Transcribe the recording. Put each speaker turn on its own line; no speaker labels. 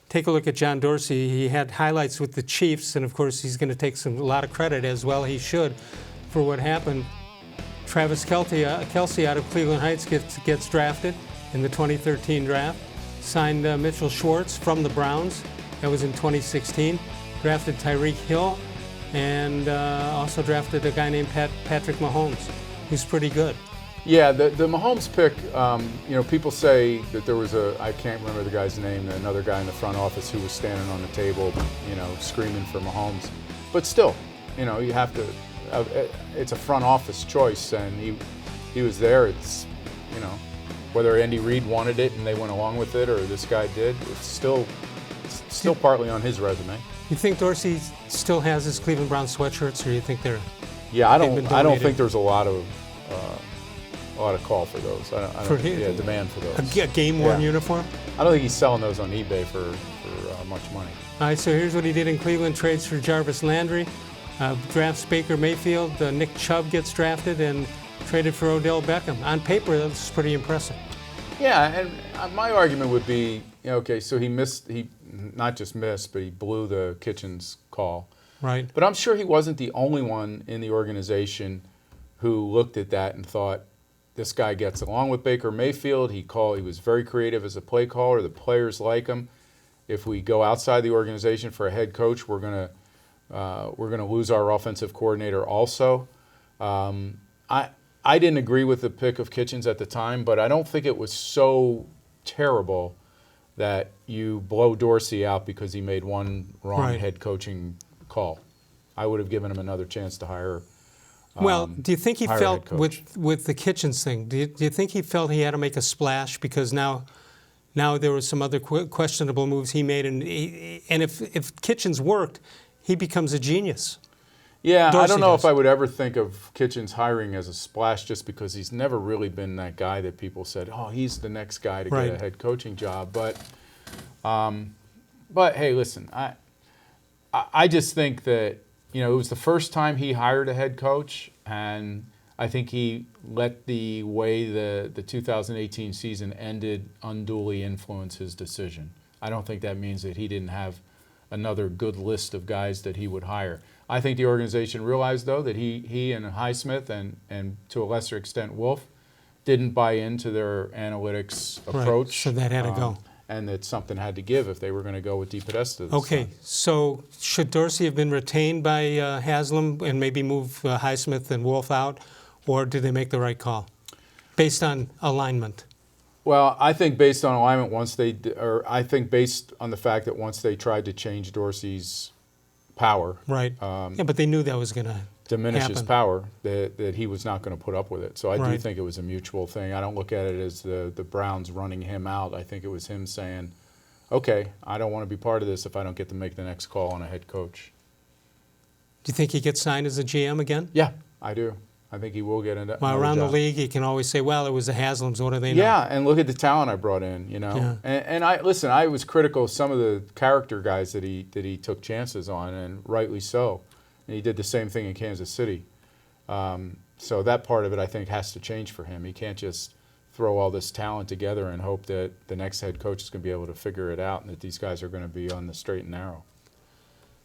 take a look at John Dorsey. He had highlights with the Chiefs, and of course he's going to take a lot of credit, as well he should, for what happened. Travis-Kelce out of Cleveland Heights gets drafted in the 2013 draft. Signed Mitchell-Schwartz from the Browns. That was in 2016. Drafted Tyreek-Hill, and also drafted a guy named Patrick-Mahomes, who's pretty good.
Yeah, the Mahomes pick, people say that there was I can't remember the guy's name, another guy in the front office who was standing on the table, screaming for Mahomes. But still, you have to, it's a front office choice, and he was there. It's, whether Andy Reid wanted it and they went along with it, or this guy did, it's still partly on his resume.
You think Dorsey still has his Cleveland Browns sweatshirts, or do you think they're?
Yeah, I don't think there's a lot of call for those. Demand for those.
A game-worn uniform?
I don't think he's selling those on eBay for much money.
All right, so here's what he did in Cleveland. Trades for Jarvis-Landry, drafts Baker-Mayfield, Nick-Chubb gets drafted, and traded for Odell-Beckham. On paper, that's pretty impressive.
Yeah, and my argument would be, so he not just missed, but he blew the Kitchens call.
Right.
But I'm sure he wasn't the only one in the organization who looked at that and thought, this guy gets along with Baker-Mayfield. He was very creative as a play caller. The players like him. If we go outside the organization for a head coach, we're gonna lose our offensive coordinator also. I didn't agree with the pick of Kitchens at the time, but I don't think it was so terrible that you blow Dorsey out because he made one wrong head coaching call. I would have given him another chance to hire.
Well, do you think he felt with the Kitchens thing? Do you think he felt he had to make a splash because now there were some other questionable moves he made, and if Kitchens worked, he becomes a genius.
Yeah,
Dorsey
I don't know
does.
if I would ever think of Kitchens hiring as a splash, just because he's never really been that guy that people said, oh, he's the next guy to get a head coaching job. But hey, listen, I just think that it was the first time he hired a head coach, and I think he let the way the 2018 season ended unduly influence his decision. I don't think that means that he didn't have another good list of guys that he would hire. I think the organization realized, though, that he and Highsmith and to a lesser extent Wolf didn't buy into their analytics approach.
So that had to go.
And that something had to give if they were going to go with DePodesta.
Okay, so should Dorsey have been retained by Haslam and maybe move Highsmith and Wolf out, or did they make the right call based on alignment?
Well, I think based on alignment, based on the fact that once they tried to change Dorsey's power,
but they knew that was going to
diminish his power, that he was not going to put up with it. So I do think it was a mutual thing. I don't look at it as the Browns running him out. I think it was him saying, okay, I don't want to be part of this if I don't get to make the next call on a head coach.
Do you think he gets signed as a GM again?
Yeah, I do. I think he will get into
around the league, he can always say, well, it was the Haslams. What do they know?
Yeah, and look at the talent I brought in,
Yeah.
And I was critical of some of the character guys that he took chances on, and rightly so. And he did the same thing in Kansas City. So that part of it, I think, has to change for him. He can't just throw all this talent together and hope that the next head coach is going to be able to figure it out and that these guys are going to be on the straight and narrow.